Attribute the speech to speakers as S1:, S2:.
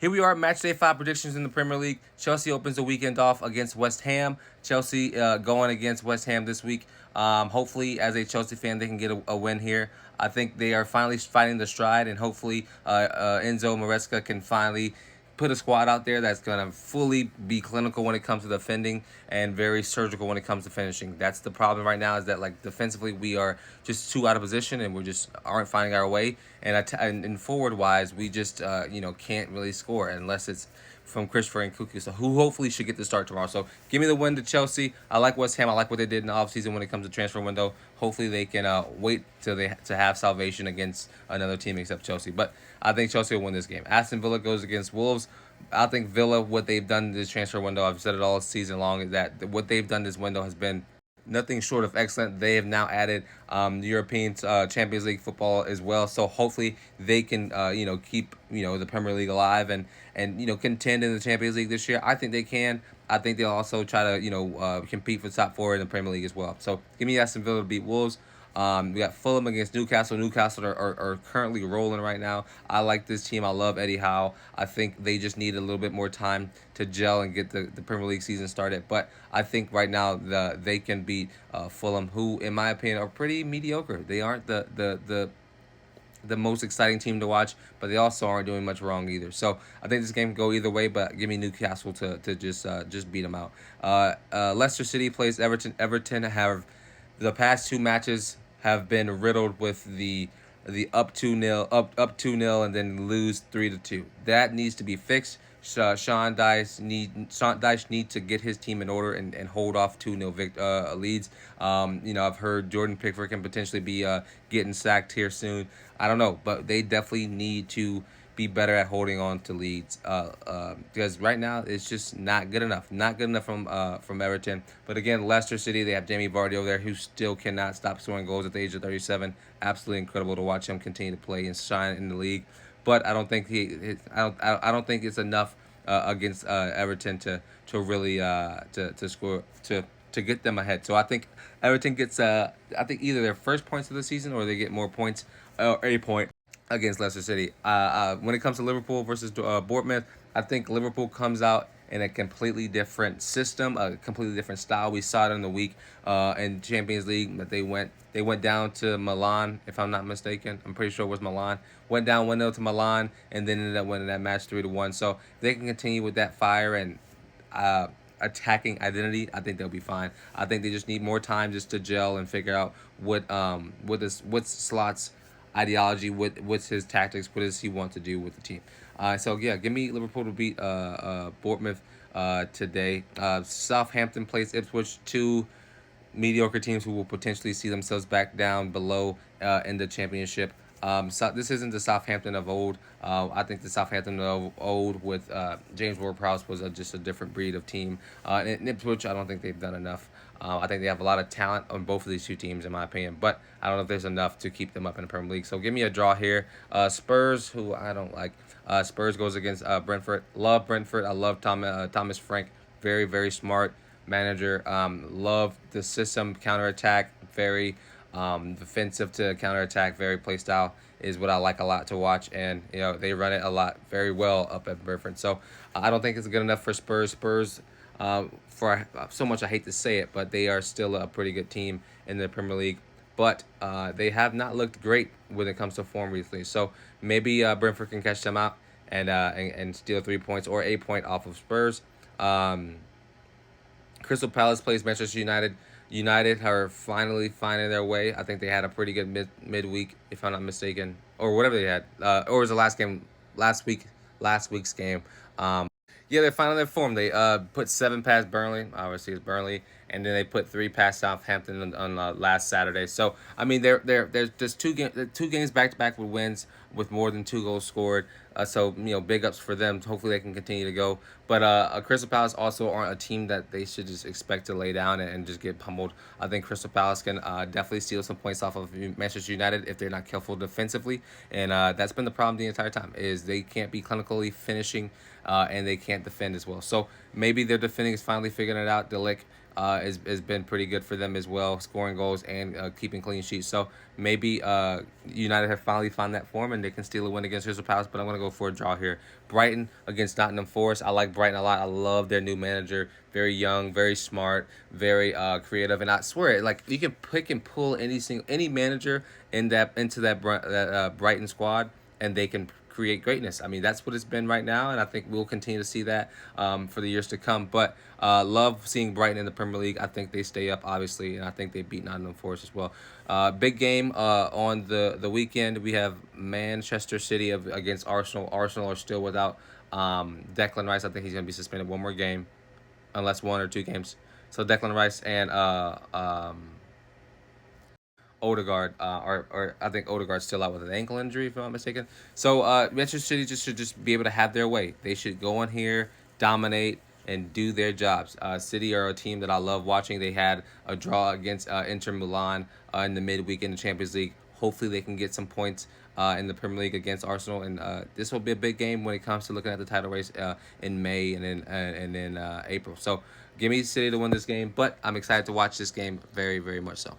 S1: Here we are, match day 5 predictions in the Premier League. Chelsea opens the weekend off against West Ham. Chelsea going against West Ham this week. Hopefully, as a Chelsea fan, they can get a win here. I think they are finally finding the stride, and hopefully, Enzo Maresca can finally put a squad out there that's going to fully be clinical when it comes to defending and very surgical when it comes to finishing. That's the problem right now, is that like defensively we are just too out of position and we just aren't finding our way. And forward wise, we just can't really score unless it's from Christopher and Kuku, so who hopefully should get the start tomorrow. So give me the win to Chelsea. I like West Ham. I like what they did in the offseason when it comes to transfer window. Hopefully they can wait till they to have salvation against another team except Chelsea. But I think Chelsea will win this game. Aston Villa goes against Wolves. I think Villa, what they've done this transfer window, I've said it all season long, is that what they've done this window has been nothing short of excellent. They have now added European Champions League football as well, so hopefully they can keep the Premier League alive and contend in the Champions League this year. I think they can. I think they'll also try to compete for top four in the Premier League as well. So give me Aston Villa to beat Wolves. We got Fulham against Newcastle. Newcastle are currently rolling right now. I like this team. I love Eddie Howe. I think they just need a little bit more time to gel and get the Premier League season started. But I think right now they can beat Fulham, who, in my opinion, are pretty mediocre. They aren't the most exciting team to watch, but they also aren't doing much wrong either. So I think this game can go either way, but give me Newcastle to just beat them out. Leicester City plays Everton. Everton have the past two matches have been riddled with the up 2-0, up 2-0, and then lose 3-2. That needs to be fixed. Sean Dyche need to get his team in order and hold off 2-0 leads. I've heard Jordan Pickford can potentially be getting sacked here soon. I don't know, but they definitely need to be better at holding on to leads because right now it's just not good enough. Not good enough from Everton. But again, Leicester City, they have Jamie Vardy over there who still cannot stop scoring goals at the age of 37. Absolutely incredible to watch him continue to play and shine in the league. But I don't think I don't think it's enough against Everton to really to score to get them ahead. So I think Everton gets I think either their first points of the season or they get more points or a point against Leicester City. When it comes to Liverpool versus Bournemouth, I think Liverpool comes out in a completely different system, a completely different style. We saw it in the week in Champions League that they went down to Milan, if I'm not mistaken. I'm pretty sure it was Milan. Went down 1-0 to Milan and then ended up winning that match 3-1. So if they can continue with that fire and attacking identity, I think they'll be fine. I think they just need more time just to gel and figure out what Slot's ideology, what's his tactics, what does he want to do with the team. So yeah, give me Liverpool to beat Bournemouth today. Southampton plays Ipswich, two mediocre teams who will potentially see themselves back down below in the championship. So this isn't the Southampton of old. I think the Southampton of old with James Ward-Prowse was just a different breed of team. And Ipswich, I don't think they've done enough. I think they have a lot of talent on both of these two teams, in my opinion, but I don't know if there's enough to keep them up in the Premier League. So give me a draw here. Spurs, who I don't like. Spurs goes against Brentford. Love Brentford. I love Thomas Frank. Very, very smart manager. Love the system, counterattack. Very defensive to counterattack. Very play style is what I like a lot to watch, and they run it a lot very well up at Brentford. So I don't think it's good enough for Spurs. Spurs. For so much I hate to say it, but they are still a pretty good team in the Premier League. But they have not looked great when it comes to form recently. So maybe Brentford can catch them out and steal 3 points or a point off of Spurs. Crystal Palace plays Manchester United. United are finally finding their way. I think they had a pretty good midweek, if I'm not mistaken, or whatever they had, or was the last week's game. Yeah, they're finding their form. They put 7 past Burnley. Obviously, it's Burnley, and then they put 3 past Southampton on last Saturday. So I mean, there's two games back to back with wins with more than 2 goals scored. So big ups for them. Hopefully, they can continue to go. But Crystal Palace also aren't a team that they should just expect to lay down and just get pummeled. I think Crystal Palace can definitely steal some points off of Manchester United if they're not careful defensively, and that's been the problem the entire time. Is they can't be clinically finishing. And they can't defend as well. So maybe their defending is finally figuring it out. Delic has been pretty good for them as well, scoring goals and keeping clean sheets. So maybe United have finally found that form and they can steal a win against Crystal Palace. But I'm going to go for a draw here. Brighton against Nottingham Forest. I like Brighton a lot. I love their new manager. Very young, very smart, very creative, and I swear, like you can pick and pull any manager into that Brighton squad, and they can create greatness. I mean, that's what it's been right now, and I think we'll continue to see that for the years to come. But love seeing Brighton in the Premier League. I think they stay up, obviously, and I think they beat Nottingham Forest as well. Big game on the weekend. We have Manchester City against Arsenal. Arsenal are still without Declan Rice. I think he's going to be suspended one more game, unless 1 or 2 games. So Declan Rice and Odegaard, or I think Odegaard's still out with an ankle injury, if I'm not mistaken. So Manchester City should just be able to have their way. They should go in here, dominate, and do their jobs. City are a team that I love watching. They had a draw against Inter Milan in the midweek in the Champions League. Hopefully, they can get some points in the Premier League against Arsenal, and this will be a big game when it comes to looking at the title race in May and in April. So, give me City to win this game, but I'm excited to watch this game very, very much so.